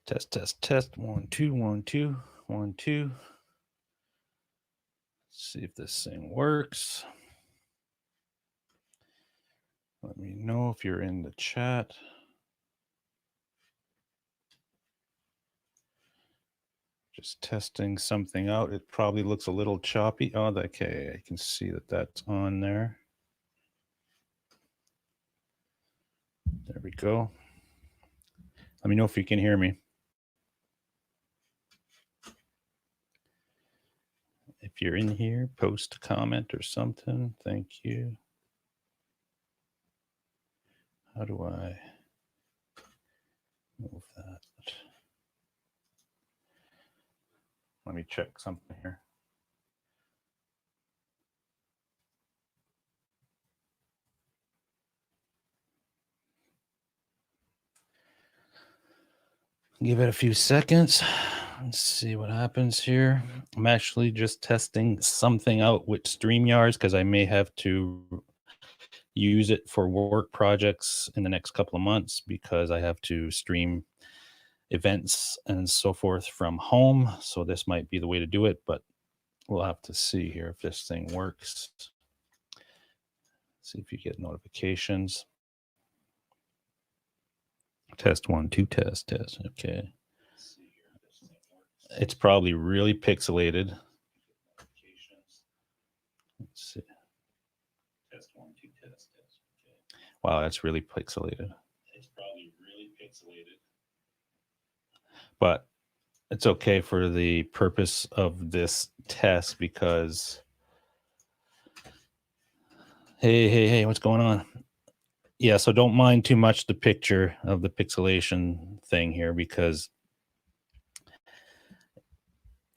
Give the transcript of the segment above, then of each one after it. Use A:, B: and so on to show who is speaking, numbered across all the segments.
A: Test, test, test. 1, 2, 1, 2, 1, 2. See if this thing works. Let me know if you're in the chat. Just testing something out. It probably looks a little choppy. Oh, okay. I can see that that's on there. There we go. Let me know if you can hear me. If you're in here, post a comment or something. Thank you. How do I move that? Let me check something here. Give it a few seconds. Let's see what happens here. I'm actually just testing something out with StreamYards because I may have to use it for work projects in the next couple of months because I have to stream events and so forth from home. So this might be the way to do it, but we'll have to see here if this thing works. See if you get notifications. Test 1, 2, test. Okay. It's probably really pixelated. Let's see. Test 1, 2, test. Okay. Wow, that's really pixelated. It's probably really pixelated. But it's okay for the purpose of this test because hey, what's going on? Yeah, so don't mind too much the picture of the pixelation thing here because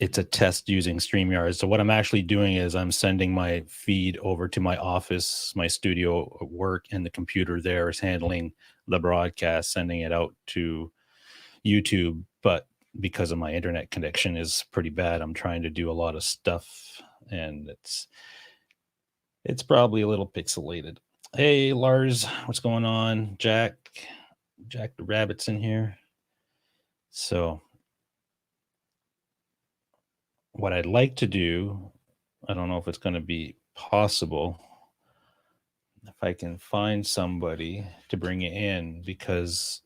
A: it's a test using StreamYard. So what I'm actually doing is I'm sending my feed over to my office, my studio at work, and the computer there is handling the broadcast, sending it out to YouTube. But because of my internet connection is pretty bad, I'm trying to do a lot of stuff, and it's probably a little pixelated. Hey, Lars, what's going on? Jack the Rabbit's in here. So what I'd like to do, I don't know if it's going to be possible, if I can find somebody to bring it in, because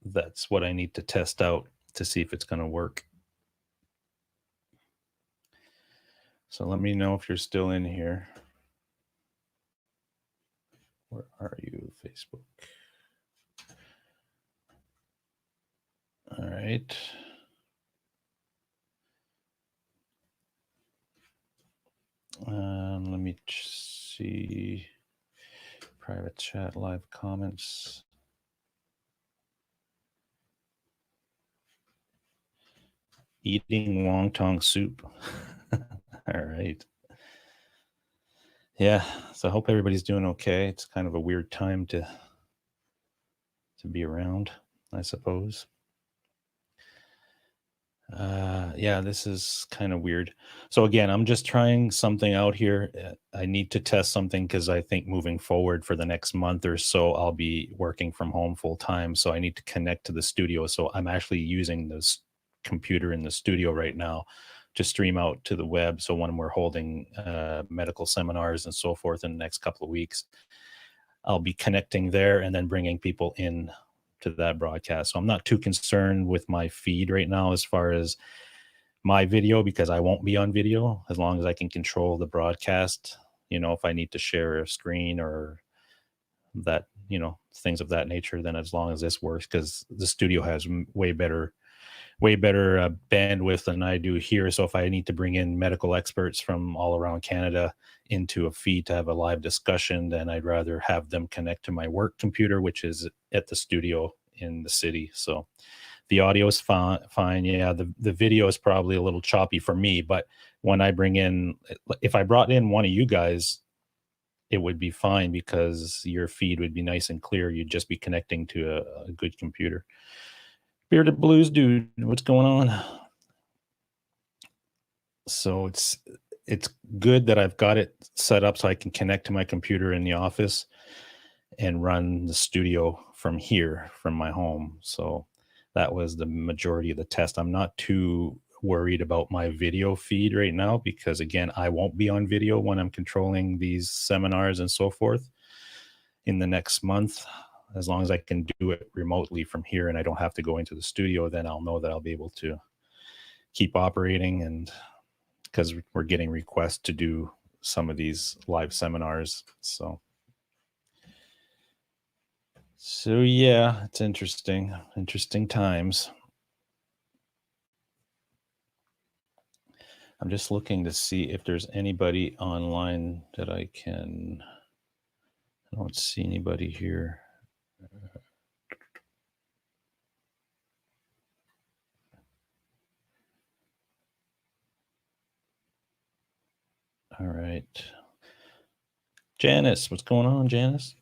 A: that's what I need to test out to see if it's going to work. So let me know if you're still in here. Where are you, Facebook? All right. Let me see. Private chat, live comments. Eating wonton soup. All right. Yeah, so I hope everybody's doing okay. It's kind of a weird time to be around, I suppose. Yeah, this is kind of weird. So again, I'm just trying something out here. I need to test something because I think moving forward for the next month or so, I'll be working from home full time. So I need to connect to the studio. So I'm actually using this computer in the studio right now to stream out to the web. So when we're holding medical seminars and so forth in the next couple of weeks, I'll be connecting there and then bringing people in to that broadcast. So I'm not too concerned with my feed right now as far as my video, because I won't be on video as long as I can control the broadcast. You know, if I need to share a screen or that, you know, things of that nature, then as long as this works, because the studio has way better bandwidth than I do here. So if I need to bring in medical experts from all around Canada into a feed to have a live discussion, then I'd rather have them connect to my work computer, which is at the studio in the city. So the audio is fine. Yeah, the video is probably a little choppy for me, but when I bring in, if I brought in one of you guys, it would be fine because your feed would be nice and clear. You'd just be connecting to a good computer. Bearded Blues dude, what's going on? So it's good that I've got it set up so I can connect to my computer in the office and run the studio from here, from my home. So that was the majority of the test. I'm not too worried about my video feed right now because, again, I won't be on video when I'm controlling these seminars and so forth in the next month. As long as I can do it remotely from here and I don't have to go into the studio, then I'll know that I'll be able to keep operating. And because we're getting requests to do some of these live seminars. So yeah, it's interesting times. I'm just looking to see if there's anybody online that I don't see anybody here. All right. Janice, what's going on, Janice?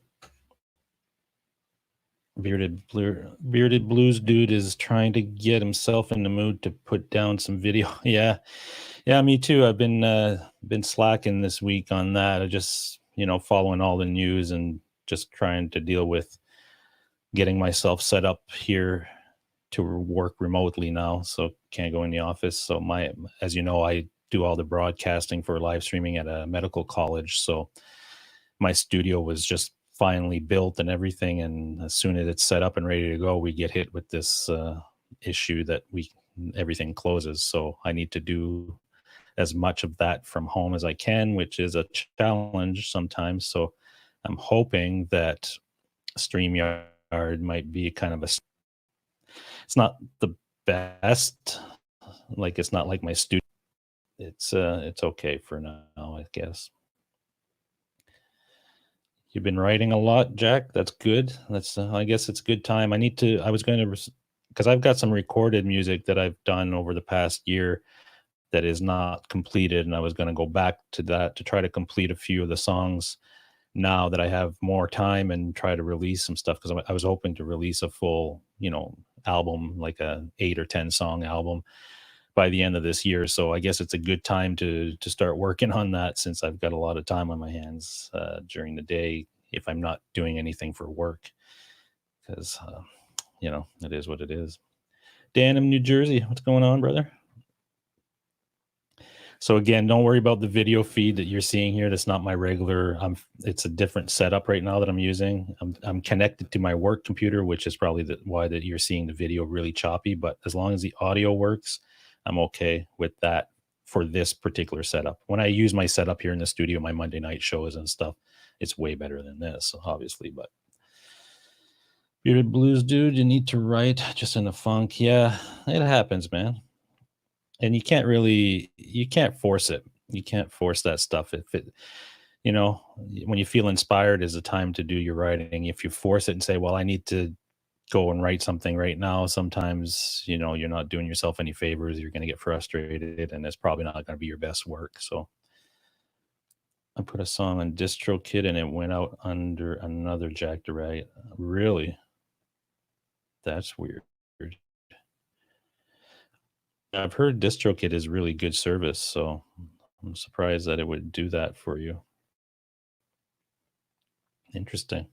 A: Bearded blues dude is trying to get himself in the mood to put down some video. Yeah. Yeah, me too. I've been slacking this week on that. I just, following all the news and just trying to deal with getting myself set up here to work remotely now, so can't go in the office. So as you know, I do all the broadcasting for live streaming at a medical college. So my studio was just finally built and everything, and as soon as it's set up and ready to go, we get hit with this issue that everything closes. So I need to do as much of that from home as I can, which is a challenge sometimes. So I'm hoping that StreamYard might be kind of it's not the best, like it's not like my studio. It's okay for now, I guess. You've been writing a lot, Jack. That's good. I guess it's a good time. I was going to, because I've got some recorded music that I've done over the past year that is not completed, and I was going to go back to that to try to complete a few of the songs now that I have more time and try to release some stuff, because I was hoping to release a full, album, like a 8 or 10 song album by the end of this year. So I guess it's a good time to start working on that, since I've got a lot of time on my hands during the day if I'm not doing anything for work, because it is what it is. Dan in New Jersey, what's going on, brother? So again, don't worry about the video feed that you're seeing here. That's not my regular. It's a different setup right now that I'm using. I'm connected to my work computer, which is probably why that you're seeing the video really choppy. But as long as the audio works, I'm okay with that for this particular setup. When I use my setup here in the studio, my Monday night shows and stuff, it's way better than this, obviously. But bearded blues dude, you need to write just in the funk. Yeah, it happens, man. And you can't force it. You can't force that stuff. If it, when you feel inspired is the time to do your writing. If you force it and say, well, I need to go and write something right now, sometimes, you're not doing yourself any favors. You're going to get frustrated, and it's probably not going to be your best work. So I put a song on DistroKid and it went out under another Jack DeRay. Really? That's weird. I've heard DistroKid is really good service, so I'm surprised that it would do that for you. Interesting.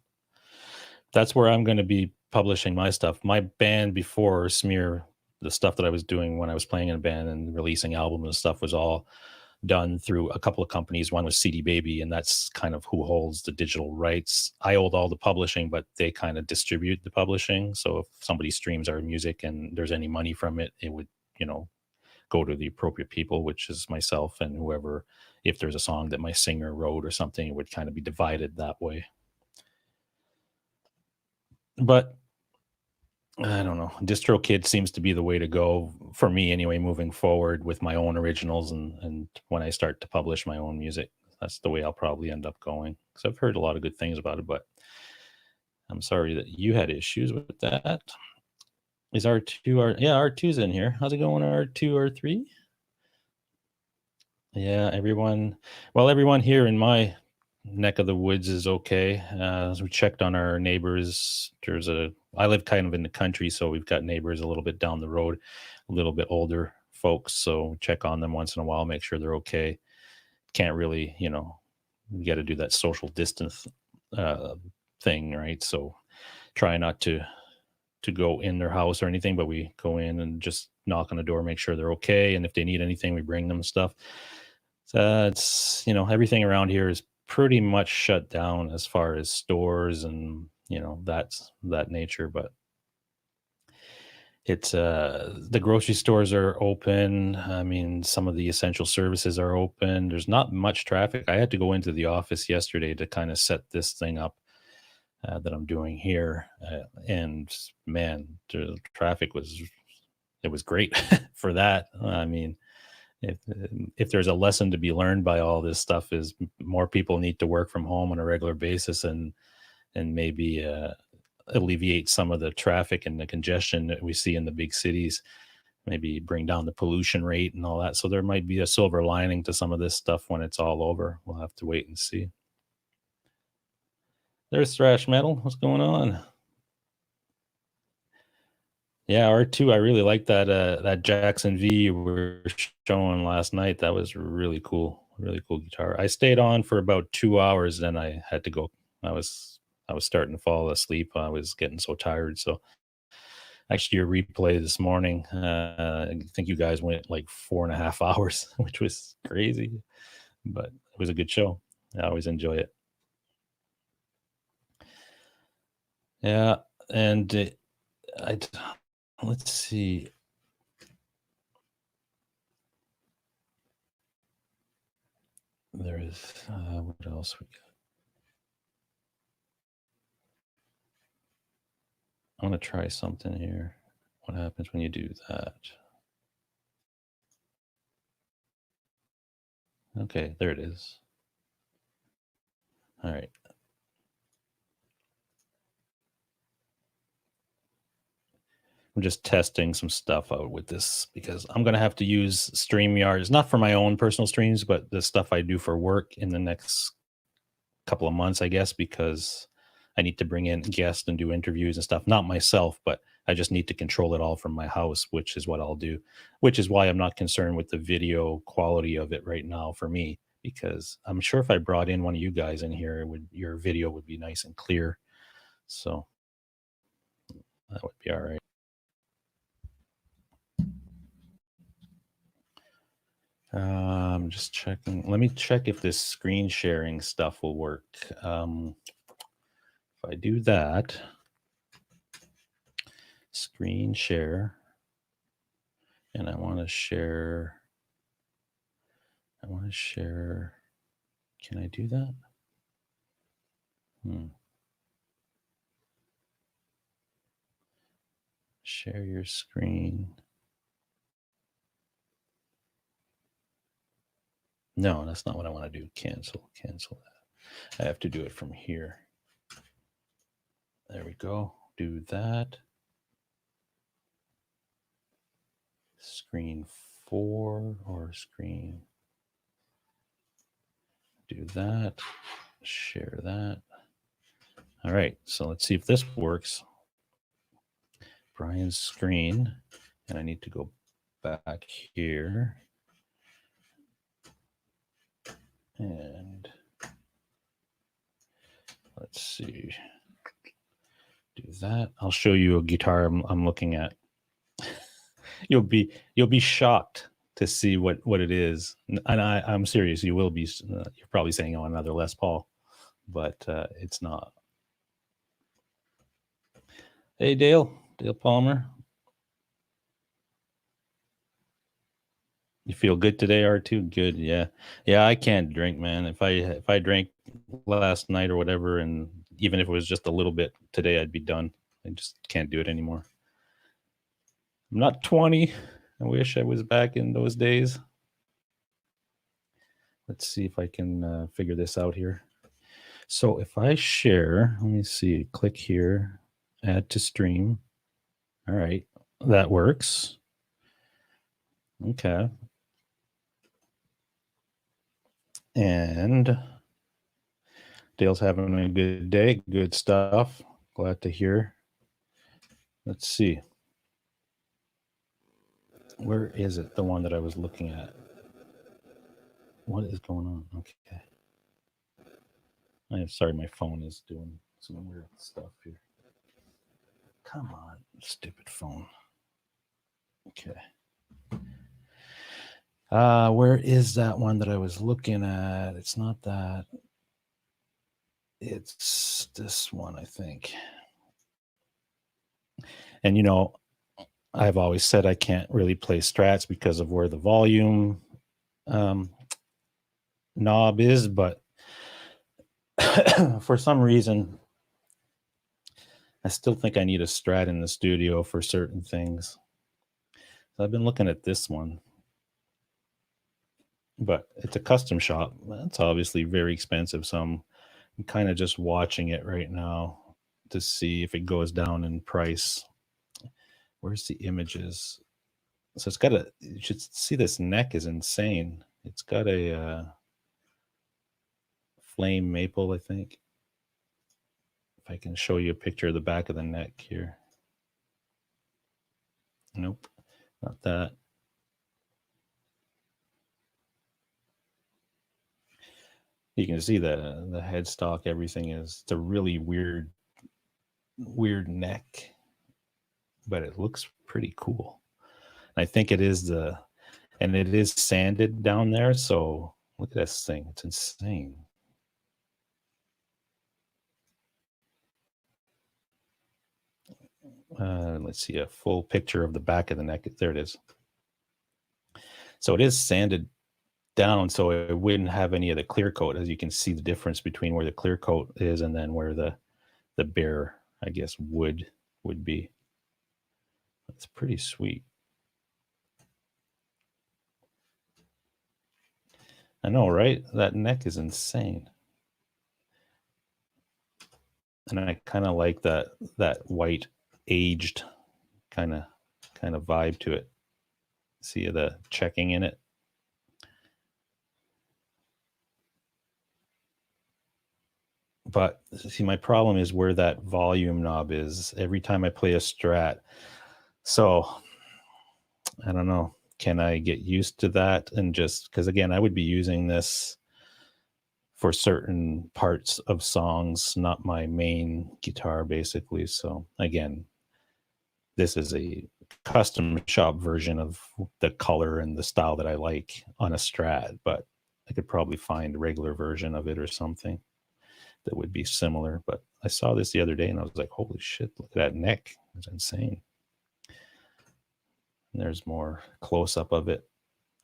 A: That's where I'm going to be publishing my stuff. My band before Smear, the stuff that I was doing when I was playing in a band and releasing albums and stuff, was all done through a couple of companies. One was CD Baby, and that's kind of who holds the digital rights. I hold all the publishing, but they kind of distribute the publishing. So if somebody streams our music and there's any money from it, it would, go to the appropriate people, which is myself and whoever. If there's a song that my singer wrote or something, it would kind of be divided that way. But I don't know. DistroKid seems to be the way to go for me anyway, moving forward with my own originals. And when I start to publish my own music, that's the way I'll probably end up going, because I've heard a lot of good things about it. But I'm sorry that you had issues with that. Is R2 R2's in here? How's it going, R2, R3? Yeah, everyone here in my neck of the woods is okay. As we checked on our neighbors, I live kind of in the country, so we've got neighbors a little bit down the road, a little bit older folks. So check on them once in a while, make sure they're okay. Can't really, you got to do that social distance thing, right? So try not to to go in their house or anything, but we go in and just knock on the door, make sure they're okay, and if they need anything, we bring them stuff. So it's everything around here is pretty much shut down as far as stores and that nature, but it's the grocery stores are open. I mean, some of the essential services are open. There's not much traffic. I had to go into the office yesterday to kind of set this thing up that I'm doing here, and man, the traffic was great for that. I mean, if there's a lesson to be learned by all this stuff is more people need to work from home on a regular basis and maybe alleviate some of the traffic and the congestion that we see in the big cities, maybe bring down the pollution rate and all that. So there might be a silver lining to some of this stuff when it's all over. We'll have to wait and see. There's thrash metal. What's going on? Yeah, R2. I really like that Jackson V you were showing last night. That was really cool. Really cool guitar. I stayed on for about 2 hours, then I had to go. I was I was starting to fall asleep. I was getting so tired. So actually, your replay this morning, I think you guys went like 4.5 hours, which was crazy, but it was a good show. I always enjoy it. Yeah, and I let's see. There is what else we got? I want to try something here. What happens when you do that? Okay, there it is. All right. I'm just testing some stuff out with this because I'm going to have to use StreamYard. It's not for my own personal streams, but the stuff I do for work in the next couple of months, I guess, because I need to bring in guests and do interviews and stuff. Not myself, but I just need to control it all from my house, which is what I'll do, which is why I'm not concerned with the video quality of it right now for me, because I'm sure if I brought in one of you guys in here, your video would be nice and clear. So that would be all right. I'm just checking. Let me check if this screen sharing stuff will work. If I do that, screen share, and I want to share. Can I do that? Share your screen. No, that's not what I want to do. Cancel that. I have to do it from here. There we go. Do that. Screen 4 or screen. Do that. Share that. All right. So let's see if this works. Brian's screen. And I need to go back here. And let's see. Do that. I'll show you a guitar I'm looking at. You'll be shocked to see what it is, and I'm serious. You will be. You're probably saying, "Oh, another Les Paul," but it's not. Hey, Dale Palmer. You feel good today, R2? Good, yeah. I can't drink, man. If I drank last night or whatever, and even if it was just a little bit today, I'd be done. I just can't do it anymore. I'm not 20. I wish I was back in those days. Let's see if I can figure this out here. So if I share, let me see, click here, add to stream. All right, that works. Okay. And Dale's having a good day. Good stuff. Glad to hear. Let's see. Where is it? The one that I was looking at. What is going on? Okay. I'm sorry, my phone is doing some weird stuff here. Come on, stupid phone. Okay. Where is that one that I was looking at? It's not that. It's this one, I think. And I've always said I can't really play strats because of where the volume um, knob is, but for some reason, I still think I need a strat in the studio for certain things. So I've been looking at this one, but it's a custom shop. It's obviously very expensive, so I'm kind of just watching it right now to see if it goes down in price. Where's the images? So it's got you should see this neck is insane. It's got a flame maple, I think. If I can show you a picture of the back of the neck here. Nope, not that. You can see the headstock, everything is, it's a really weird neck, but it looks pretty cool. I think it is and it is sanded down there. So look at this thing. It's insane. Let's see a full picture of the back of the neck. There it is. So it is sanded down, so it wouldn't have any of the clear coat. As you can see, the difference between where the clear coat is and then where the bare, I guess, wood would be. That's pretty sweet. I know, right? That neck is insane. And I kind of like that white aged kind of vibe to it. See the checking in it. But see, my problem is where that volume knob is every time I play a strat. So I don't know. Can I get used to that? And just because, again, I would be using this for certain parts of songs, not my main guitar, basically. So again, this is a custom shop version of the color and the style that I like on a Strat, but I could probably find a regular version of it or something that would be similar. But I saw this the other day and I was like, holy shit, look at that neck. It's insane. And there's more close up of it.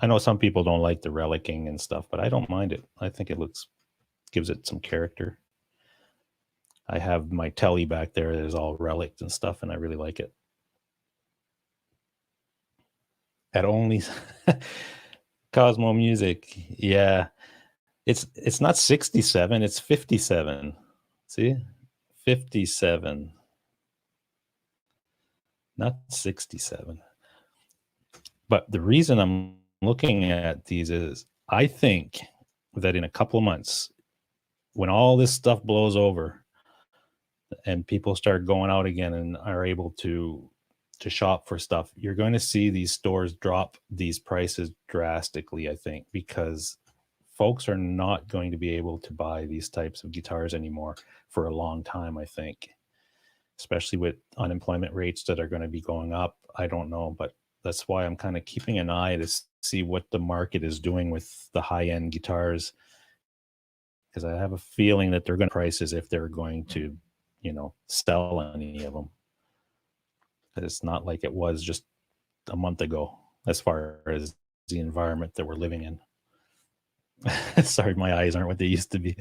A: I know some people don't like the relicing and stuff, but I don't mind it. I think it gives it some character. I have my telly back there that is all relics and stuff, and I really like it. At only Cosmo Music, yeah. It's not 67, it's 57. See? 57. Not 67. But the reason I'm looking at these is I think that in a couple of months, when all this stuff blows over and people start going out again and are able to shop for stuff, you're going to see these stores drop these prices drastically, I think, because folks are not going to be able to buy these types of guitars anymore for a long time, I think, especially with unemployment rates that are going to be going up. I don't know, but that's why I'm kind of keeping an eye to see what the market is doing with the high-end guitars, because I have a feeling that they're going to prices if they're going to, sell any of them. It's not like it was just a month ago as far as the environment that we're living in. Sorry, my eyes aren't what they used to be.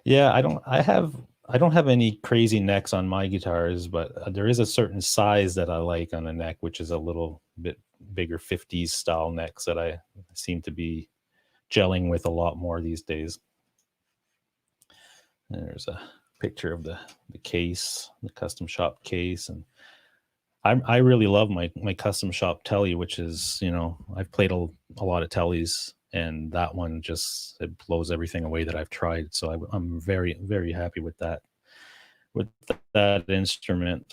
A: Yeah, I don't have any crazy necks on my guitars, but there is a certain size that I like on a neck, which is a little bit bigger 50s style necks that I seem to be gelling with a lot more these days. And there's a picture of the case, the custom shop case, and I really love my custom shop telly, which is, I've played a lot of tellies, and that one just, it blows everything away that I've tried. So I'm very, very happy with that instrument.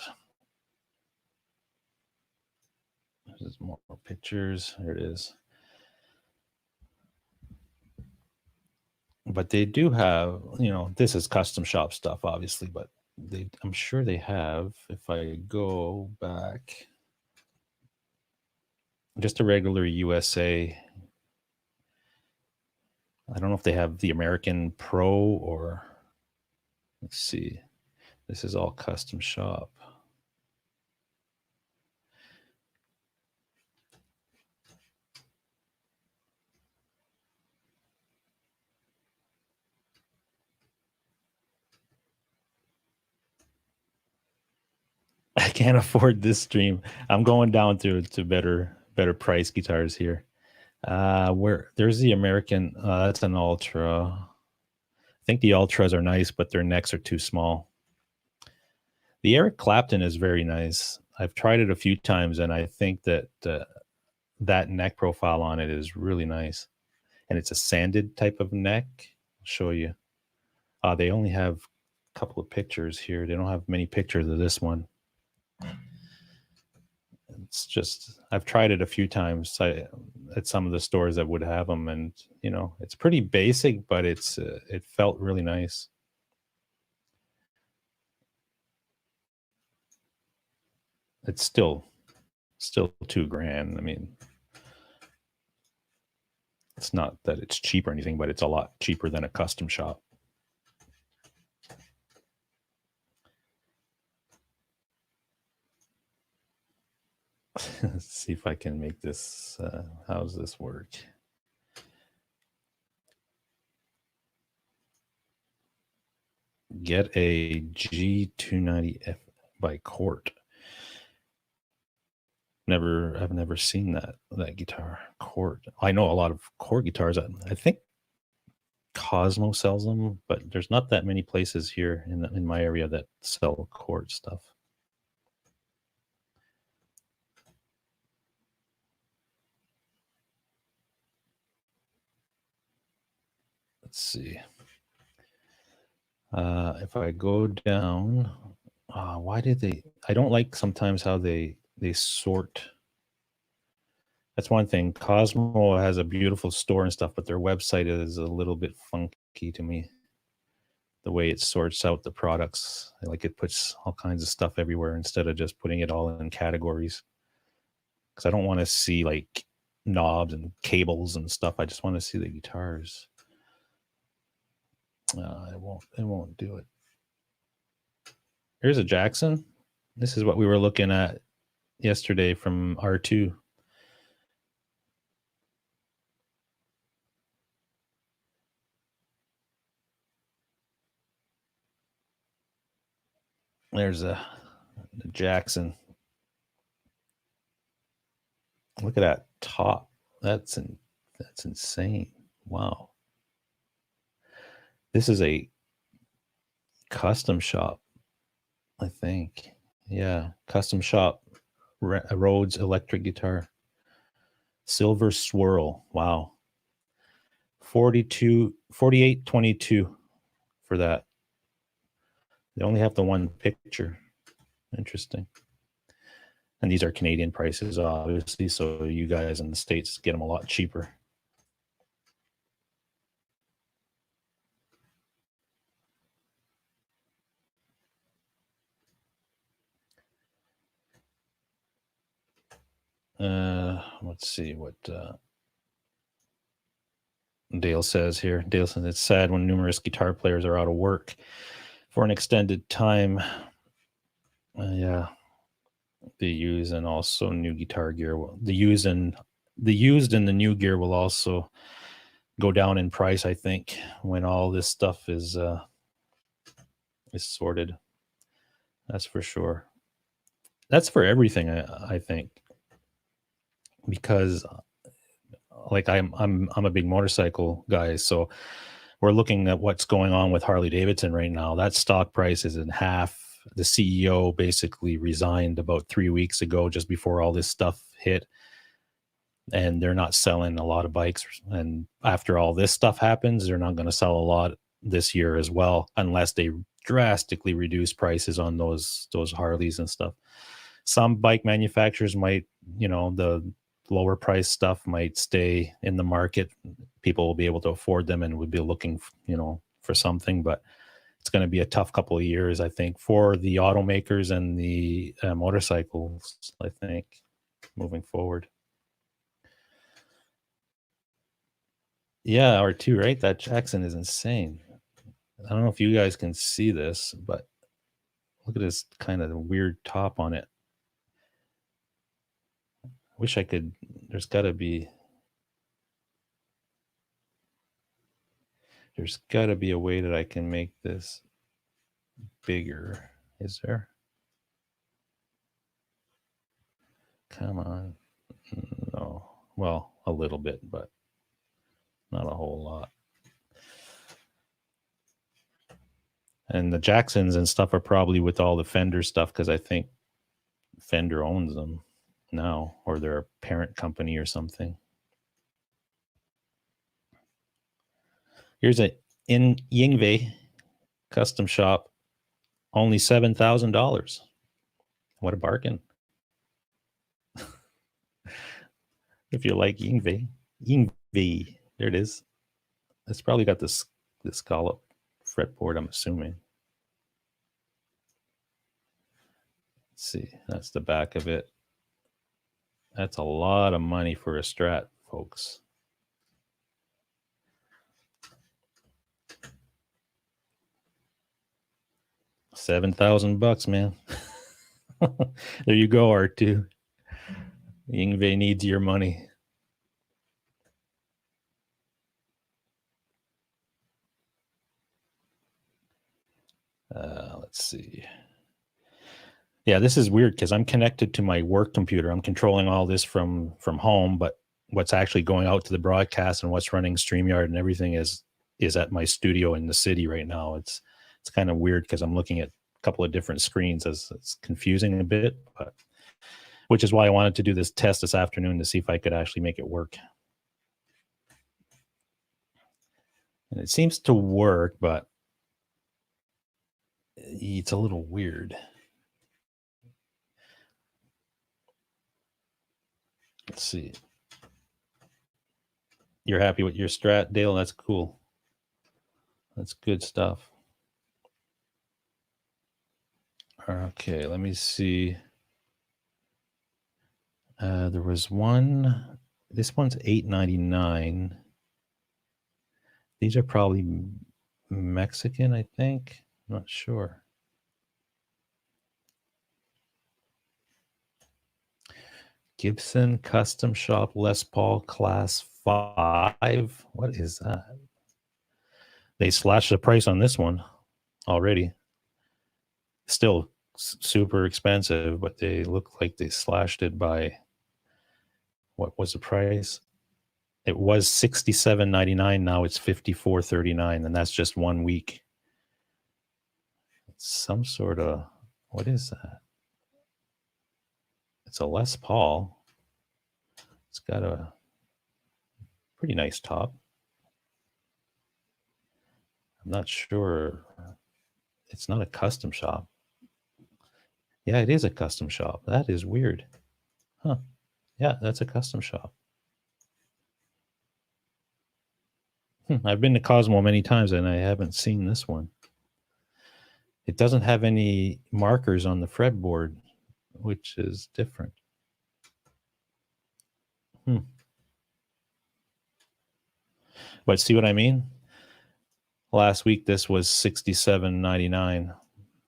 A: There's more pictures. There it is. but they do have, this is custom shop stuff, obviously, but I'm sure they have, if I go back, just a regular USA. I don't know if they have the American Pro or, let's see. This is all custom shop. I can't afford this stream. I'm going down to better price guitars here. Where there's the American, that's an Ultra. I think the Ultras are nice, but their necks are too small. The Eric Clapton is very nice. I've tried it a few times, and I think that that neck profile on it is really nice. And it's a sanded type of neck. I'll show you. They only have a couple of pictures here. They don't have many pictures of this one. It's just, I've tried it a few times at some of the stores that would have them, and it's pretty basic, but it felt really nice. It's still $2,000. I mean, it's not that it's cheap or anything, but it's a lot cheaper than a custom shop. Let's see if I can make this. How does this work? Get a G290F by Cort. I've never seen that guitar. Cort. I know a lot of Cort guitars. I think Cosmo sells them, but there's not that many places here in my area that sell Cort stuff. Let's see. If I go down, why did they? I don't like sometimes how they sort. That's one thing. Cosmo has a beautiful store and stuff, but their website is a little bit funky to me. The way it sorts out the products, like it puts all kinds of stuff everywhere instead of just putting it all in categories. Because I don't want to see like knobs and cables and stuff. I just want to see the guitars. It won't do it. Here's a Jackson. This is what we were looking at yesterday from R2. There's a Jackson. Look at that top. That's insane. Wow. This is a custom shop, I think. Yeah, custom shop. Rhodes electric guitar. Silver Swirl. Wow. 48.22 for that. They only have the one picture. Interesting. And these are Canadian prices, obviously, so you guys in the States get them a lot cheaper. Let's see what Dale says here. Dale says it's sad when numerous guitar players are out of work for an extended time. Yeah, the used and also new guitar gear. The used and the new gear will also go down in price, I think, when all this stuff is sorted. That's for sure. That's for everything, I think, because like I'm a big motorcycle guy, so we're looking at what's going on with Harley Davidson right now. That stock price is in half. The CEO basically resigned about 3 weeks ago, just before all this stuff hit, and they're not selling a lot of bikes. And after all this stuff happens, they're not going to sell a lot this year as well, unless they drastically reduce prices on those Harleys and stuff. Some bike manufacturers might, the lower price stuff might stay in the market. People will be able to afford them and would be looking, for something. But it's going to be a tough couple of years, I think, for the automakers and the motorcycles, I think, moving forward. Yeah, R2, right? That Jackson is insane. I don't know if you guys can see this, but look at this kind of weird top on it. Wish I could. There's got to be a way that I can make this bigger. Is there? Come on. No. Well, a little bit, but not a whole lot. And the Jacksons and stuff are probably with all the Fender stuff, because I think Fender owns them now, or they're a parent company or something. Here's a in Yingwei custom shop, only $7,000. What a bargain! If you like Yingwei, there it is. It's probably got this scallop fretboard, I'm assuming. Let's see, that's the back of it. That's a lot of money for a Strat, folks. $7,000, man. There you go, R2. Yingwei needs your money. Let's see. Yeah, this is weird because I'm connected to my work computer. I'm controlling all this from home, but what's actually going out to the broadcast and what's running StreamYard and everything is at my studio in the city right now. It's kind of weird because I'm looking at a couple of different screens. It's confusing a bit, but which is why I wanted to do this test this afternoon to see if I could actually make it work. And it seems to work, but it's a little weird. Let's see. You're happy with your Strat, Dale? That's cool. That's good stuff. Okay, let me see. There was one. This one's $8.99. These are probably Mexican, I think. I'm not sure. Gibson Custom Shop Les Paul Class 5. What is that? They slashed the price on this one already. Still super expensive, but they look like they slashed it by, what was the price? It was $67.99. Now it's $54.39, and that's just 1 week. It's some sort of, what is that? It's a Les Paul. It's got a pretty nice top. I'm not sure. It's not a custom shop. Yeah, it is a custom shop. That is weird. Huh. Yeah, that's a custom shop. I've been to Cosmo many times and I haven't seen this one. It doesn't have any markers on the fretboard, which is different. But see what I mean? Last week this was $67.99,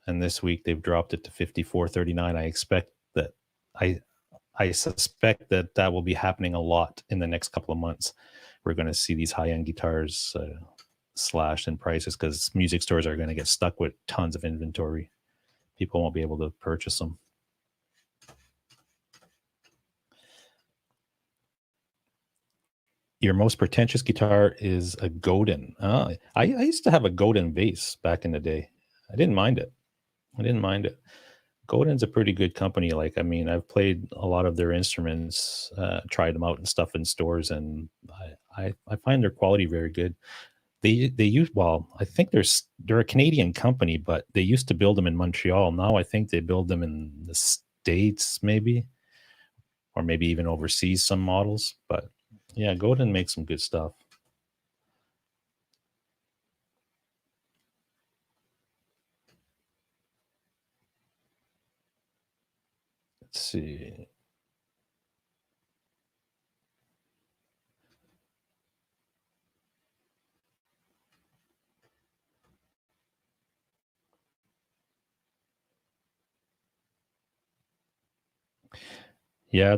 A: and this week they've dropped it to $54.39. I expect that I suspect that will be happening a lot in the next couple of months. We're going to see these high-end guitars slashed in prices because music stores are going to get stuck with tons of inventory. People won't be able to purchase them. Your most pretentious guitar is a Godin. I used to have a Godin bass back in the day. I didn't mind it. Godin's a pretty good company. I've played a lot of their instruments, tried them out and stuff in stores, and I find their quality very good. They use, I think they're a Canadian company, but they used to build them in Montreal. Now I think they build them in the States, maybe. or maybe even overseas some models. But yeah, Godin makes some good stuff. Let's see. Yeah,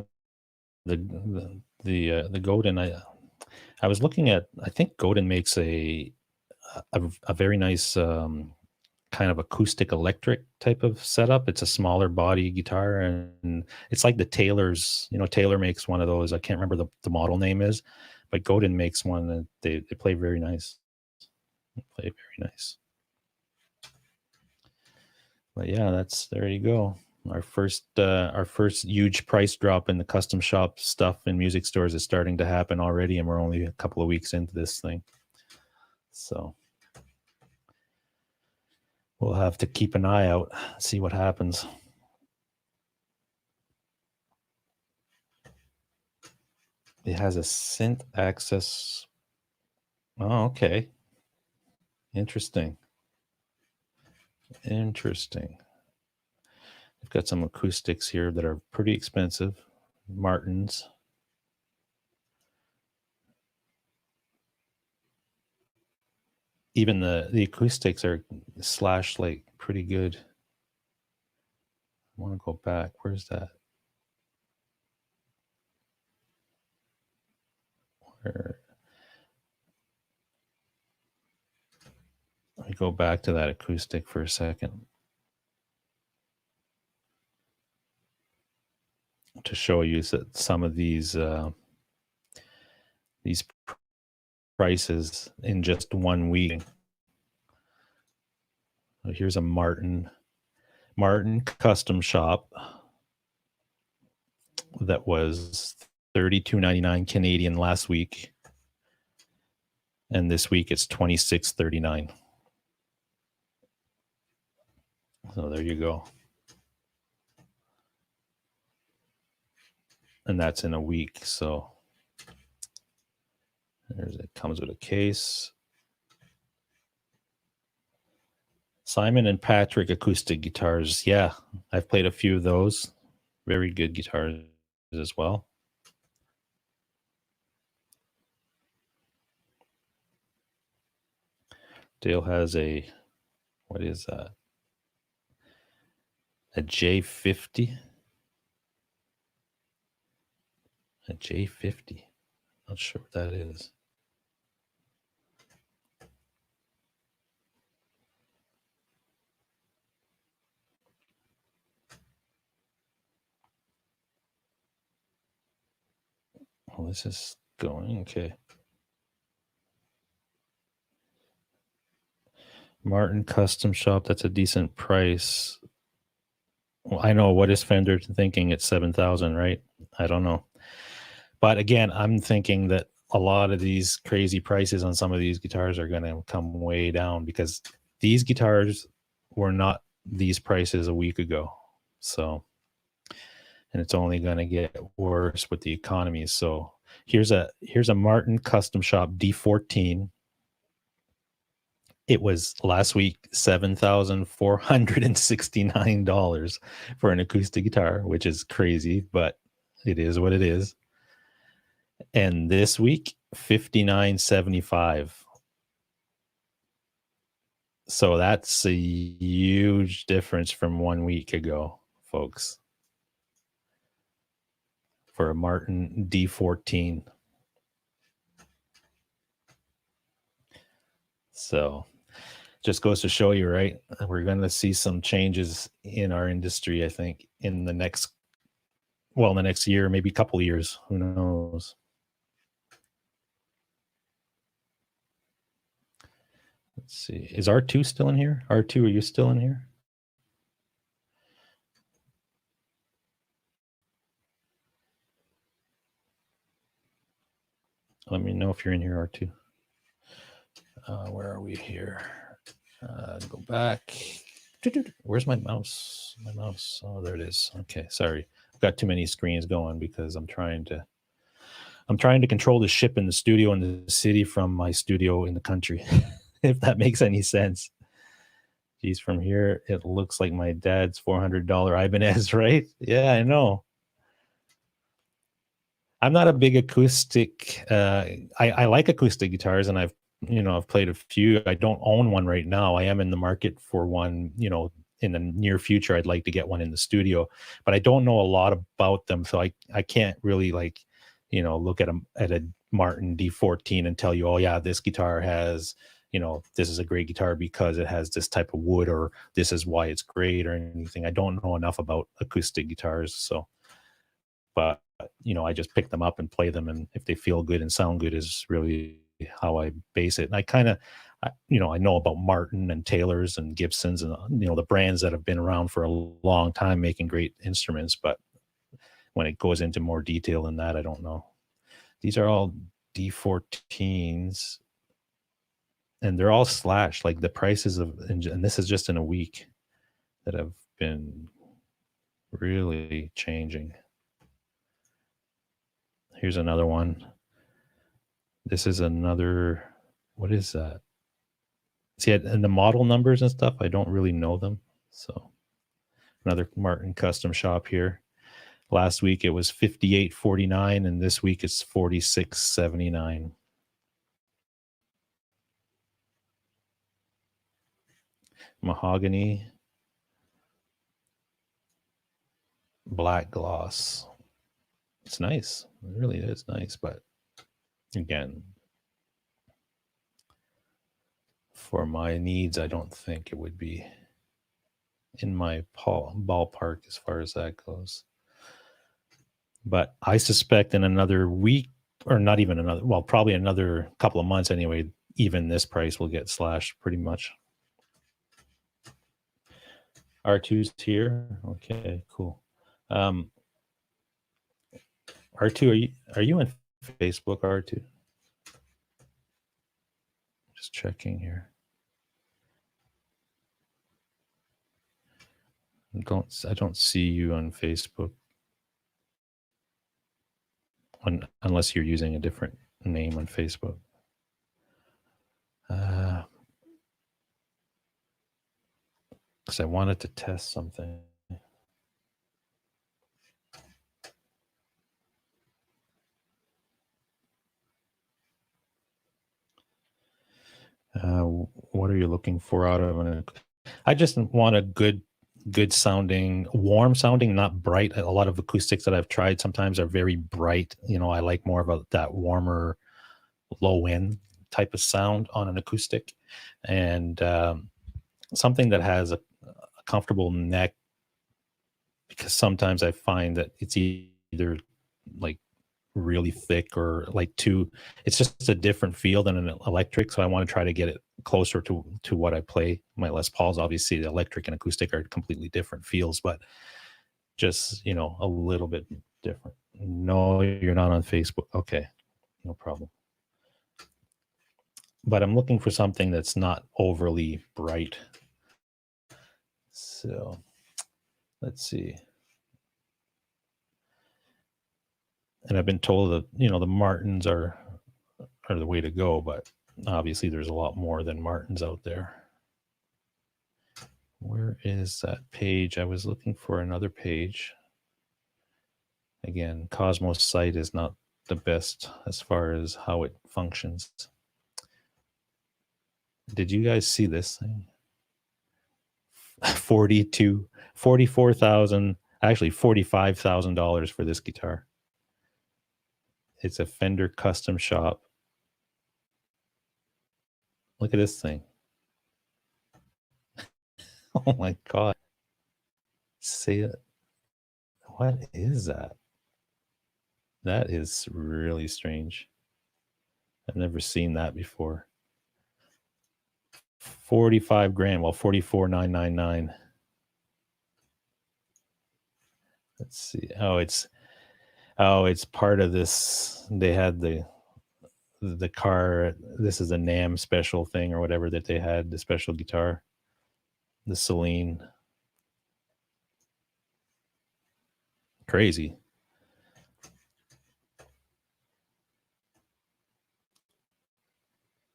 A: the Godin. I was looking at. I think Godin makes a very nice kind of acoustic electric type of setup. It's a smaller body guitar, and it's like the Taylor's. Taylor makes one of those. I can't remember the model name is, but Godin makes one that they play very nice. They play very nice. But yeah, there you go. Our first huge price drop in the custom shop stuff in music stores is starting to happen already, and we're only a couple of weeks into this thing. So we'll have to keep an eye out, see what happens. It has a synth access. Oh, okay. Interesting. Interesting. I've got some acoustics here that are pretty expensive. Martins. Even the acoustics are slash like pretty good. I want to go back. Where's that? Where? Let me go back to that acoustic for a second to show you that some of these prices in just 1 week. Here's a Martin custom shop that was $32.99 Canadian last week, and this week it's $26.39. So there you go. And that's in a week. So it comes with a case. Simon and Patrick acoustic guitars. Yeah, I've played a few of those. Very good guitars as well. Dale has what is that? A J50? A J50. Not sure what that is. Oh, this is going. Okay. Martin Custom Shop. That's a decent price. Well, I know, what is Fender thinking at 7,000, right? I don't know. But again, I'm thinking that a lot of these crazy prices on some of these guitars are going to come way down, because these guitars were not these prices a week ago. So, and it's only going to get worse with the economy. So here's a Martin Custom Shop D14. It was last week $7,469 for an acoustic guitar, which is crazy, but it is what it is. And this week, $59.75. So that's a huge difference from 1 week ago, folks, for a Martin D14. So just goes to show you, right? We're going to see some changes in our industry, I think, in the next year, maybe a couple of years. Who knows? Let's see. Is R2 still in here? R2, are you still in here? Let me know if you're in here, R2. Where are we here? Go back. Where's my mouse? Oh, there it is. Okay, sorry. got too many screens going because I'm trying to control the ship in the studio in the city from my studio in the country, if that makes any sense. Geez, from here, it looks like my dad's $400 Ibanez, right? Yeah, I know. I'm not a big acoustic. I like acoustic guitars, and I've played a few. I don't own one right now. I am in the market for one. In the near future, I'd like to get one in the studio, but I don't know a lot about them, so I can't really look at a Martin D14 and tell you, oh yeah, this guitar has this is a great guitar because it has this type of wood, or this is why it's great, or anything. I don't know enough about acoustic guitars, so but I just pick them up and play them, and if they feel good and sound good is really how I base it. And I know about Martin and Taylors and Gibsons and the brands that have been around for a long time making great instruments, but when it goes into more detail than that, I don't know. These are all D14s, and they're all slashed. Like the prices and this is just in a week that have been really changing. Here's another one. This is another, what is that? See, and the model numbers and stuff, I don't really know them. So another Martin custom shop here. Last week it was $58.49, and this week it's $46.79. Mahogany, black gloss. It's nice. It really is nice, but again, for my needs, I don't think it would be in my ballpark as far as that goes. But I suspect in another week, or not even another, well, probably another couple of months anyway, even this price will get slashed pretty much. R2's here. Okay, cool. R2, are you on Facebook, R2? Just checking here. I don't see you on Facebook, unless you're using a different name on Facebook. Because I wanted to test something. What are you looking for out of an? I just want a good sounding, warm sounding, not bright. A lot of acoustics that I've tried sometimes are very bright. I like more of that warmer, low end type of sound on an acoustic, and something that has a comfortable neck, because sometimes I find that it's either like really thick or it's just a different feel than an electric. So I want to try to get it closer to what I play. My Les Pauls, obviously the electric and acoustic are completely different feels, but just a little bit different. No, you're not on Facebook. Okay, no problem. But I'm looking for something that's not overly bright. So let's see. And I've been told that the Martins are the way to go, but obviously there's a lot more than Martins out there. Where is that page? I was looking for another page. Again, Cosmos site is not the best as far as how it functions. Did you guys see this thing? $44,000, actually $45,000 for this guitar. It's a Fender custom shop. Look at this thing. Oh my God. Say it. What is that? That is really strange. I've never seen that before. 45 grand. Well, 44,999. Let's see. Oh, it's part of this. They had the car. This is a NAMM special thing or whatever that they had, the special guitar, the Celine. Crazy.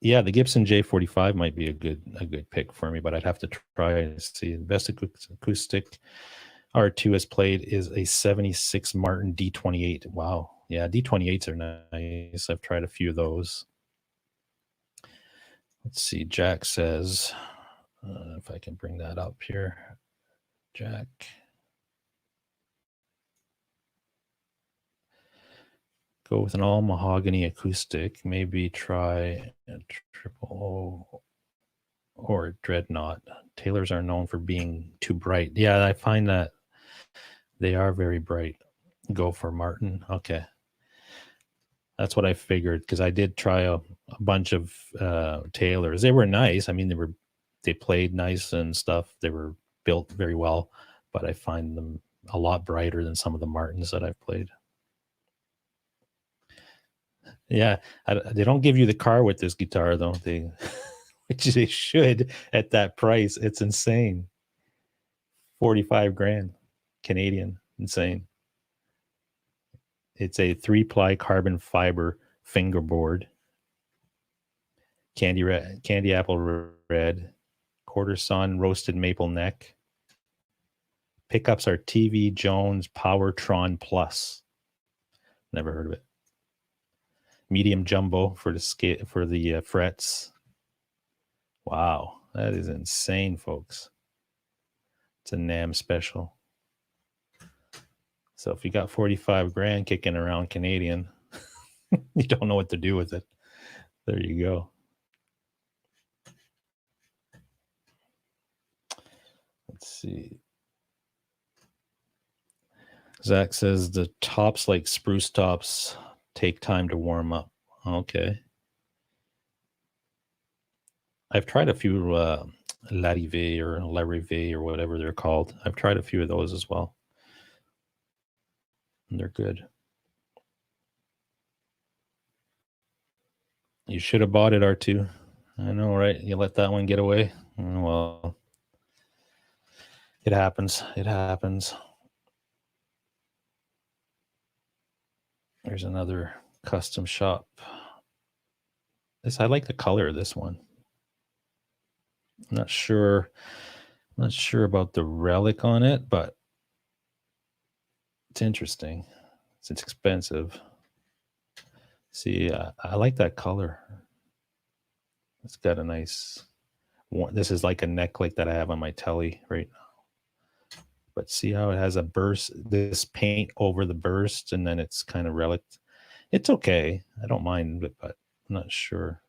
A: Yeah, the Gibson J45 might be a good pick for me, but I'd have to try and see. The best acoustic R2 has played is a 76 Martin D28. Wow. Yeah, D28s are nice. I've tried a few of those. Let's see. Jack says, if I can bring that up here. Jack. Go with an all mahogany acoustic. Maybe try a triple O or dreadnought. Taylors are known for being too bright. Yeah, I find that they are very bright. Go for Martin. Okay. That's what I figured, because I did try a bunch of Taylors. They were nice. I mean, they played nice and stuff. They were built very well, but I find them a lot brighter than some of the Martins that I've played. Yeah, they don't give you the car with this guitar though. Which they should at that price. It's insane. 45 grand Canadian. Insane. It's a 3-ply carbon fiber fingerboard. Candy apple red, quarter sawn roasted maple neck. Pickups are TV Jones Powertron Plus. Never heard of it. Medium jumbo for the frets. Wow, that is insane, folks. It's a NAMM special. So if you got 45 grand kicking around Canadian, you don't know what to do with it. There you go. Let's see. Zach says the tops, like spruce tops, take time to warm up. Okay. I've tried a few Larive or Larive or whatever they're called. I've tried a few of those as well. And they're good. You should have bought it, R2. I know, right? You let that one get away. Oh, well, it happens. It happens. There's another custom shop. I like the color of this one. I'm not sure about the relic on it, but it's interesting. It's expensive. See, I like that color. It's got a nice one. This is like a neck like that I have on my telly right now. But see how it has a burst, this paint over the burst, and then it's kind of relic. It's okay. I don't mind it, but I'm not sure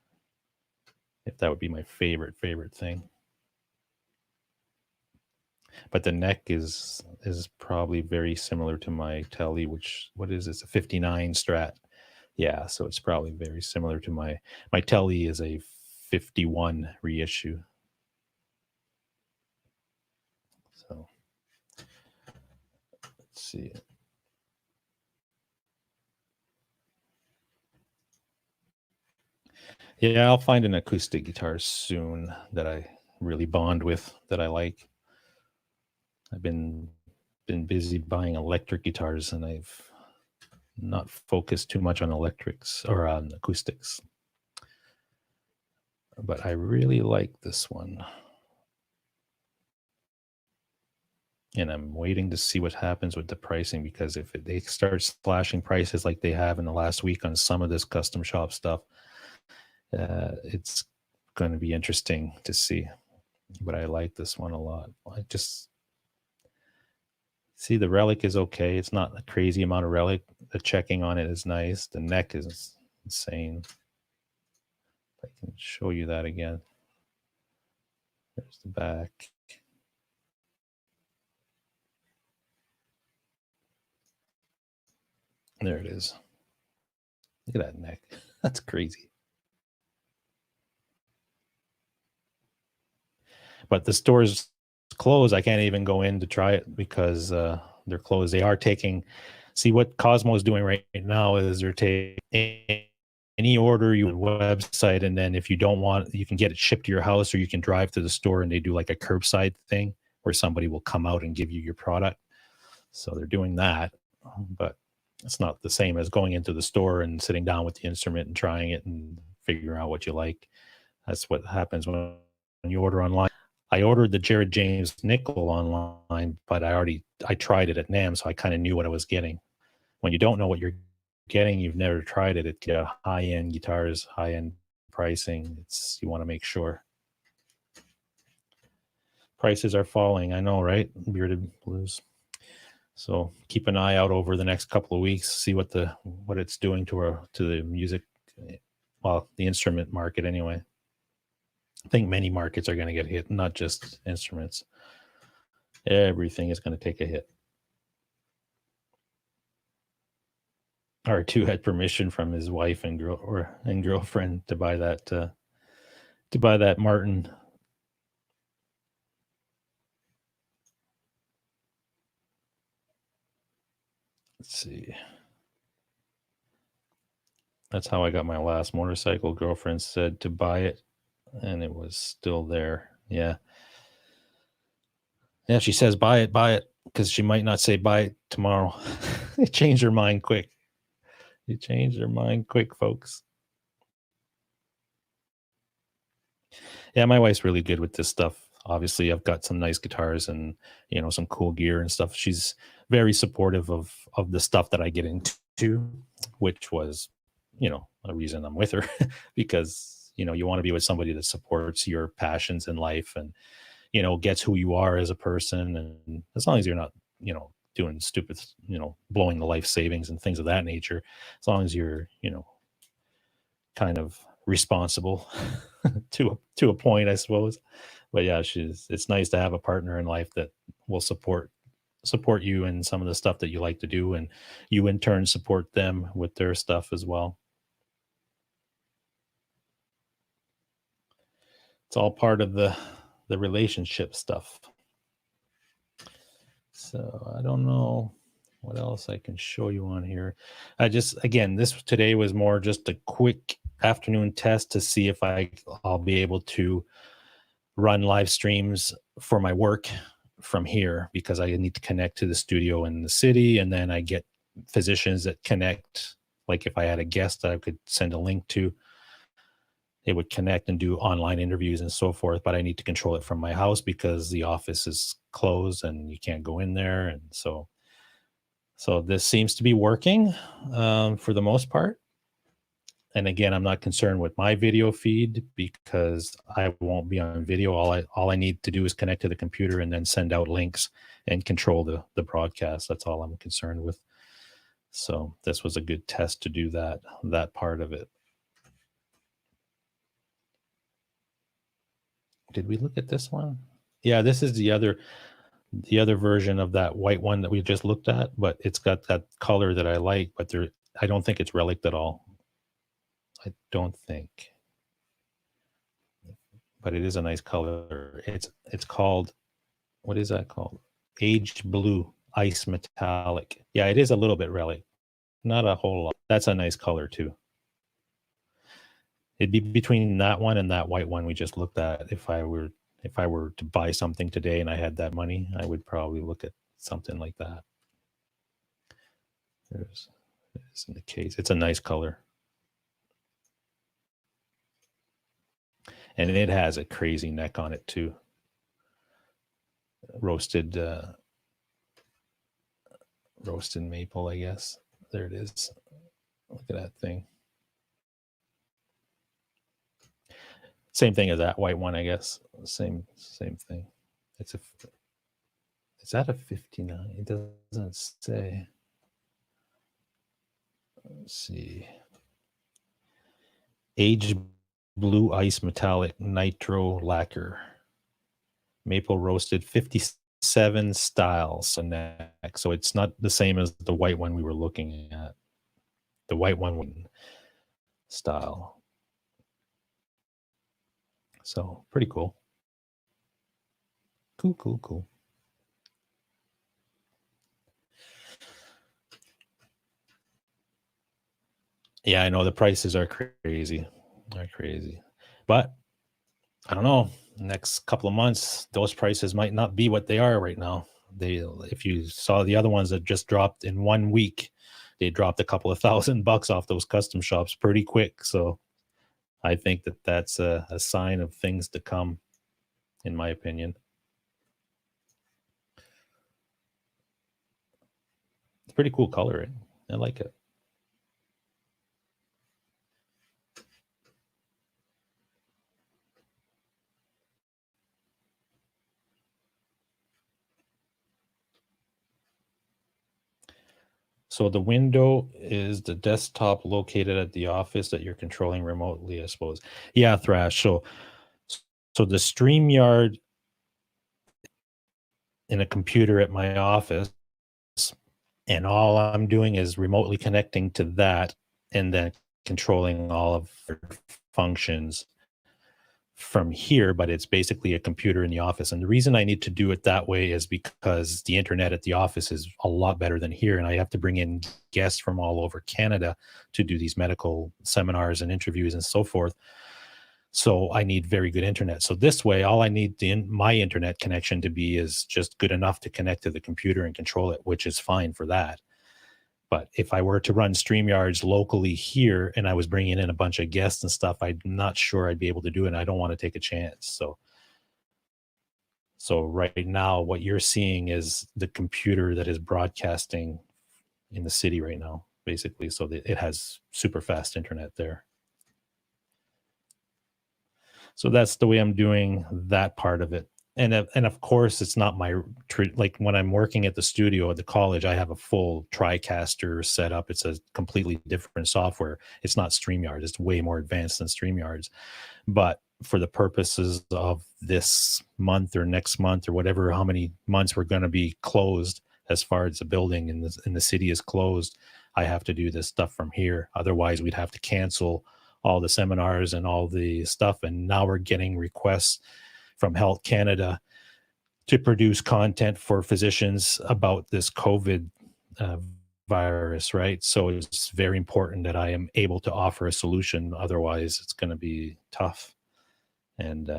A: if that would be my favorite thing. But the neck is probably very similar to my telly, which, what is this, a 59 Strat? Yeah, so it's probably very similar to my telly is a 51 reissue. So let's see. Yeah, I'll find an acoustic guitar soon that I really bond with, that I like. I've been busy buying electric guitars, and I've not focused too much on electrics or on acoustics. But I really like this one. And I'm waiting to see what happens with the pricing, because if they start slashing prices like they have in the last week on some of this custom shop stuff, it's going to be interesting to see. But I like this one a lot. I just see the relic is okay. It's not a crazy amount of relic. The checking on it is nice. The neck is insane. I can show you that again. There's the back. There it is. Look at that neck. That's crazy. But the store's closed. I can't even go in to try it because they're closed. They are taking, see what Cosmo is doing right now is they're taking any order you website, and then if you don't want, you can get it shipped to your house, or you can drive to the store and they do like a curbside thing where somebody will come out and give you your product. So they're doing that. but it's not the same as going into the store and sitting down with the instrument and trying it and figuring out what you like. That's what happens when you order online. I ordered the Jared James nickel online, but I tried it at NAM, so I kind of knew what I was getting. When you don't know what you're getting, you've never tried it. It high end guitars, high end pricing. It's you want to make sure. Prices are falling. I know, right? Bearded Blues. So keep an eye out over the next couple of weeks. See what it's doing to the music, well, the instrument market anyway. I think many markets are going to get hit, not just instruments. Everything is going to take a hit. R2 had permission from his wife and girlfriend to buy that Martin. Let's see. That's how I got my last motorcycle. Girlfriend said to buy it, and it was still there. Yeah. Yeah, she says buy it, because she might not say buy it tomorrow. They changed her mind quick. Folks. Yeah, my wife's really good with this stuff. Obviously, I've got some nice guitars and some cool gear and stuff. She's very supportive of the stuff that I get into, which was a reason I'm with her because you want to be with somebody that supports your passions in life and gets who you are as a person, and as long as you're not doing stupid blowing the life savings and things of that nature, as long as you're kind of responsible to a point, I suppose. But yeah, it's nice to have a partner in life that will support you in some of the stuff that you like to do, and you in turn support them with their stuff as well. It's all part of the relationship stuff. So I don't know what else I can show you on here. This today was more just a quick afternoon test to see if I'll be able to run live streams for my work from here, because I need to connect to the studio in the city, and then I get physicians that connect. Like if I had a guest that I could send a link to, they would connect and do online interviews and so forth, but I need to control it from my house because the office is closed and you can't go in there. And so this seems to be working for the most part. And again, I'm not concerned with my video feed because I won't be on video. All I need to do is connect to the computer and then send out links and control the broadcast. That's all I'm concerned with. So this was a good test to do that part of it. Did we look at this one? Yeah, this is the other version of that white one that we just looked at, but it's got that color that I like, but I don't think it's relic at all. I don't think. But it is a nice color. It's called, what is that called? Aged Blue Ice Metallic. Yeah, it is a little bit relic. Not a whole lot. That's a nice color too. It'd be between that one and that white one we just looked at. If I were to buy something today and I had that money, I would probably look at something like that. There's in the case. It's a nice color. And it has a crazy neck on it too. Roasted maple, I guess. There it is. Look at that thing. Same thing as that white one, I guess. Same thing. Is that a 59? It doesn't say. Let's see. Aged Blue Ice Metallic Nitro Lacquer. Maple roasted 57 styles and neck. So it's not the same as the white one we were looking at. The white one style. So pretty cool. Cool. Yeah, I know the prices are crazy. They're crazy. But I don't know. Next couple of months, those prices might not be what they are right now. They, if you saw the other ones that just dropped in 1 week, they dropped a couple of $1,000 off those custom shops pretty quick. So I think that that's a sign of things to come, in my opinion. It's pretty cool coloring. I like it. So the window is the desktop located at the office that you're controlling remotely, I suppose. Yeah, Thrash. So the StreamYard in a computer at my office, and all I'm doing is remotely connecting to that and then controlling all of the functions from here, but it's basically a computer in the office. And the reason I need to do it that way is because the internet at the office is a lot better than here. And I have to bring in guests from all over Canada to do these medical seminars and interviews and so forth. So I need very good internet. So this way, all I need my internet connection to be is just good enough to connect to the computer and control it, which is fine for that. But if I were to run StreamYards locally here and I was bringing in a bunch of guests and stuff, I'm not sure I'd be able to do it. And I don't want to take a chance. So right now, what you're seeing is the computer that is broadcasting in the city right now, basically. So that it has super fast internet there. So that's the way I'm doing that part of it. And of course, it's not my like when I'm working at the studio at the college, I have a full TriCaster setup. It's a completely different software. It's not StreamYard. It's way more advanced than StreamYards. But for the purposes of this month or next month or whatever, how many months we're going to be closed as far as the building in the city is closed, I have to do this stuff from here. Otherwise, we'd have to cancel all the seminars and all the stuff. And now we're getting requests from Health Canada to produce content for physicians about this COVID virus, right? So it's very important that I am able to offer a solution. Otherwise, it's going to be tough. And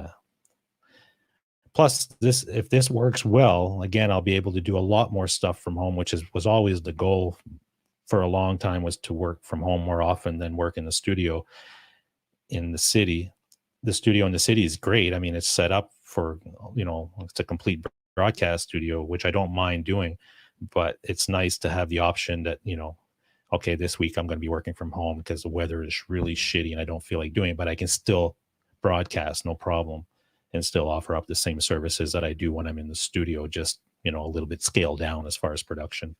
A: plus, if this works well, again, I'll be able to do a lot more stuff from home, which was always the goal for a long time, was to work from home more often than work in the studio in the city. The studio in the city is great. I mean, it's set up for, it's a complete broadcast studio, which I don't mind doing, but it's nice to have the option that, okay, this week I'm going to be working from home because the weather is really shitty and I don't feel like doing it, but I can still broadcast, no problem, and still offer up the same services that I do when I'm in the studio, just, a little bit scaled down as far as production.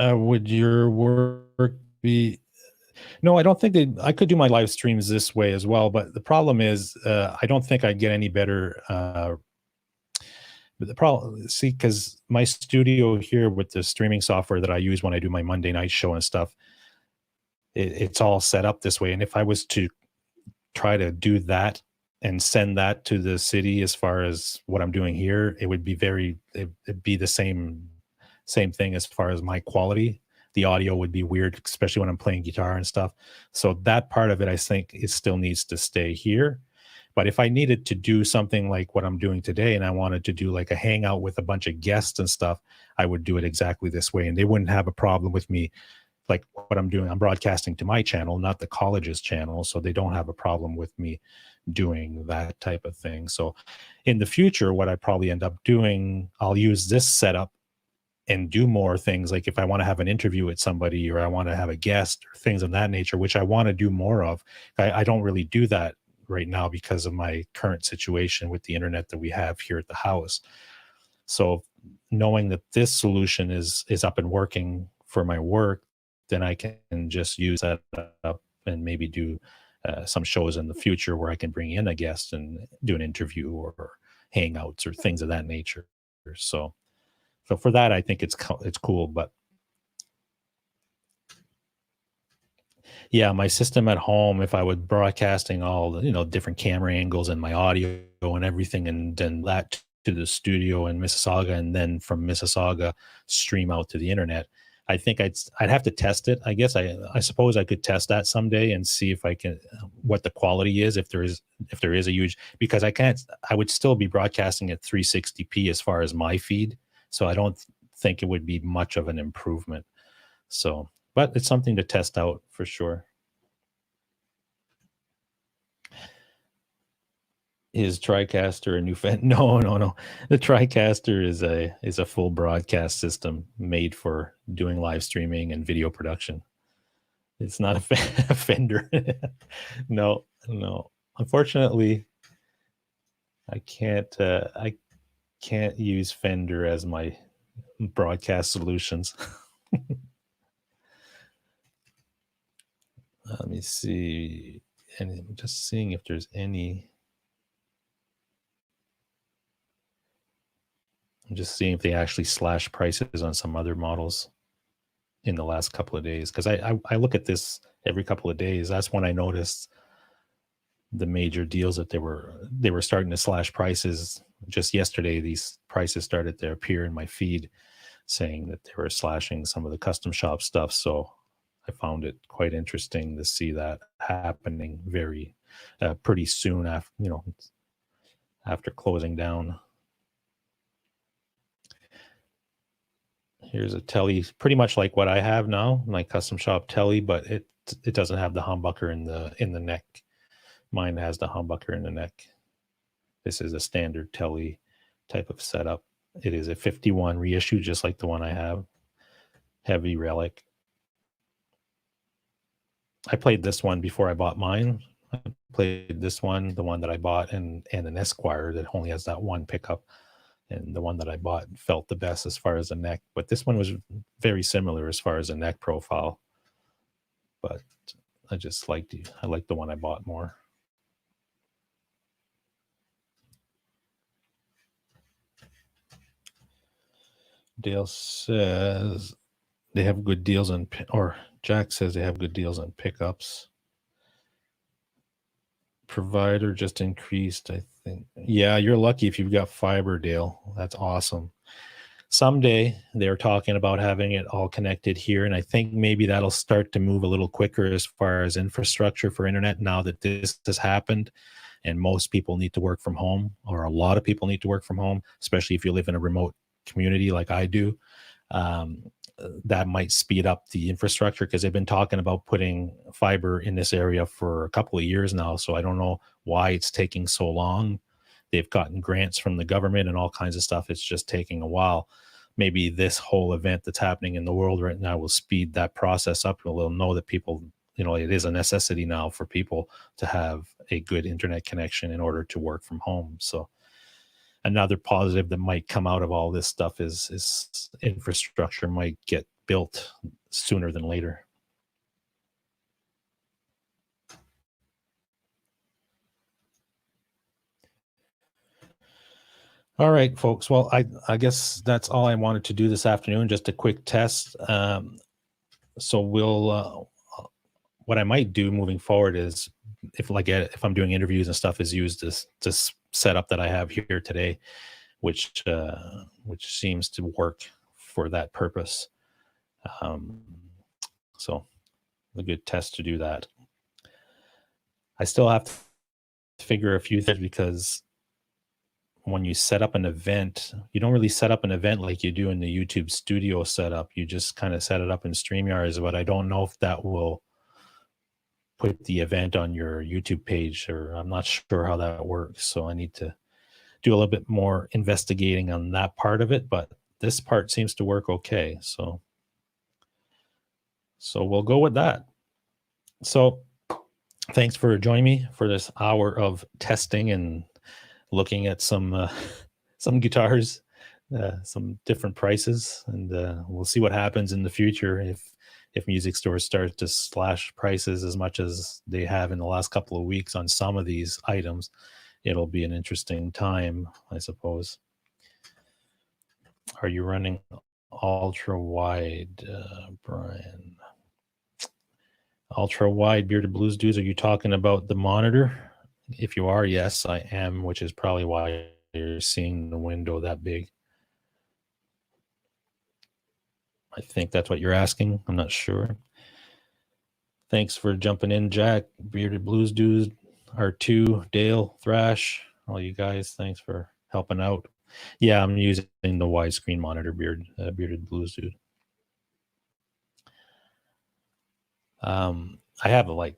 A: Would your work be? No, I don't think I could do my live streams this way as well. But the problem is, I don't think I'd get any better. But the problem, see, because my studio here with the streaming software that I use when I do my Monday night show and stuff, it's all set up this way. And if I was to try to do that and send that to the city as far as what I'm doing here, it would be it'd be the same thing as far as my quality. The audio would be weird, especially when I'm playing guitar and stuff. So that part of it, I think, it still needs to stay here. But if I needed to do something like what I'm doing today, and I wanted to do like a hangout with a bunch of guests and stuff, I would do it exactly this way. And they wouldn't have a problem with me. Like what I'm doing, I'm broadcasting to my channel, not the college's channel. So they don't have a problem with me doing that type of thing. So in the future, what I probably end up doing, I'll use this setup and do more things. Like if I want to have an interview with somebody, or I want to have a guest, or things of that nature, which I want to do more of. I don't really do that right now because of my current situation with the internet that we have here at the house. So knowing that this solution is up and working for my work, then I can just use that up and maybe do some shows in the future where I can bring in a guest and do an interview or hangouts or things of that nature. So for that, I think it's cool. But yeah, my system at home, if I was broadcasting all the, different camera angles and my audio and everything, and then that to the studio in Mississauga, and then from Mississauga stream out to the internet, I think I'd have to test it. I guess I suppose I could test that someday and see if I can what the quality is if there is a huge, because I would still be broadcasting at 360p as far as my feed, so I don't think it would be much of an improvement. So, but it's something to test out for sure. Is TriCaster a new fan? No, no, no. The TriCaster is a full broadcast system made for doing live streaming and video production. It's not a Fender. No, no. Unfortunately, I can't use Fender as my broadcast solutions. Let me see. And I'm just seeing if there's any. I'm just seeing if they actually slash prices on some other models in the last couple of days, because I look at this every couple of days. That's when I noticed the major deals that they were starting to slash prices. Just yesterday, these prices started to appear in my feed, saying that they were slashing some of the custom shop stuff. So I found it quite interesting to see that happening very pretty soon after after closing down. Here's a telly, pretty much like what I have now, my custom shop telly, but it doesn't have the humbucker in the neck. Mine has the humbucker in the neck. This is a standard telly type of setup. It is a 51 reissue, just like the one I have. Heavy relic. I played this one before I bought mine. I played this one, the one that I bought, and an Esquire that only has that one pickup. And the one that I bought felt the best as far as the neck, but this one was very similar as far as the neck profile. But I like the one I bought more. Dale says they have good deals on, or Jack says they have good deals on pickups. Provider just increased, I think. Yeah, you're lucky if you've got fiber, Dale. That's awesome. Someday they're talking about having it all connected here, and I think maybe that'll start to move a little quicker as far as infrastructure for internet now that this has happened, and most people need to work from home, or a lot of people need to work from home, especially if you live in a remote community like I do. That might speed up the infrastructure, because they've been talking about putting fiber in this area for a couple of years now. So I don't know why it's taking so long. They've gotten grants from the government and all kinds of stuff. It's just taking a while. Maybe this whole event that's happening in the world right now will speed that process up. We'll know that people, it is a necessity now for people to have a good internet connection in order to work from home. So another positive that might come out of all this stuff is infrastructure might get built sooner than later. All right, folks. Well, I guess that's all I wanted to do this afternoon, just a quick test. So what I might do moving forward is, if I'm doing interviews and stuff, is use this setup that I have here today, which seems to work for that purpose. So a good test to do that. I still have to figure a few things, because when you set up an event, you don't really set up an event like you do in the YouTube studio setup. You just kind of set it up in StreamYard, but I don't know if that will put the event on your YouTube page, or I'm not sure how that works. So I need to do a little bit more investigating on that part of it, but this part seems to work okay. So we'll go with that. So thanks for joining me for this hour of testing and looking at some guitars, some different prices, and we'll see what happens in the future if music stores start to slash prices as much as they have in the last couple of weeks on some of these items. It'll be an interesting time, I suppose. Are you running ultra wide, Brian? Ultra wide, Bearded Blues Dudes, are you talking about the monitor? If you are, yes, I am, which is probably why you're seeing the window that big. I think that's what you're asking. I'm not sure. Thanks for jumping in, Jack, Bearded Blues Dude, R2, Dale, Thrash, all you guys. Thanks for helping out. Yeah, I'm using the widescreen monitor, Bearded Blues Dude. I have like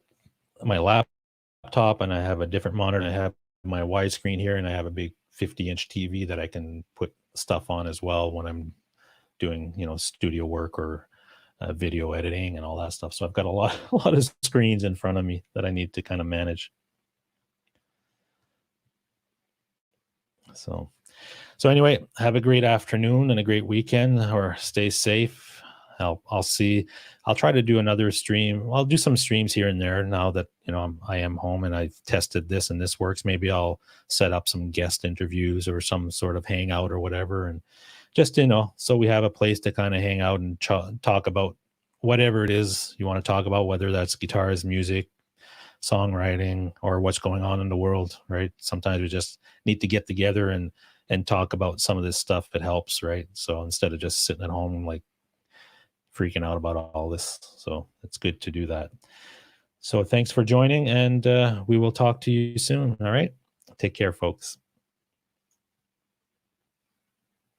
A: my laptop, and I have a different monitor. I have my widescreen here, and I have a big 50-inch TV that I can put stuff on as well when I'm doing, studio work or video editing and all that stuff. So I've got a lot, a lot of screens in front of me that I need to kind of manage. So, anyway, have a great afternoon and a great weekend, or stay safe. I'll try to do another stream. I'll do some streams here and there now that, I am home and I've tested this and this works. Maybe I'll set up some guest interviews or some sort of hangout or whatever. And just, so we have a place to kind of hang out and talk about whatever it is you want to talk about, whether that's guitars, music, songwriting, or what's going on in the world, right? Sometimes we just need to get together and talk about some of this stuff. It helps, right? So instead of just sitting at home like freaking out about all this, so it's good to do that. So thanks for joining, and we will talk to you soon. All right, take care, folks.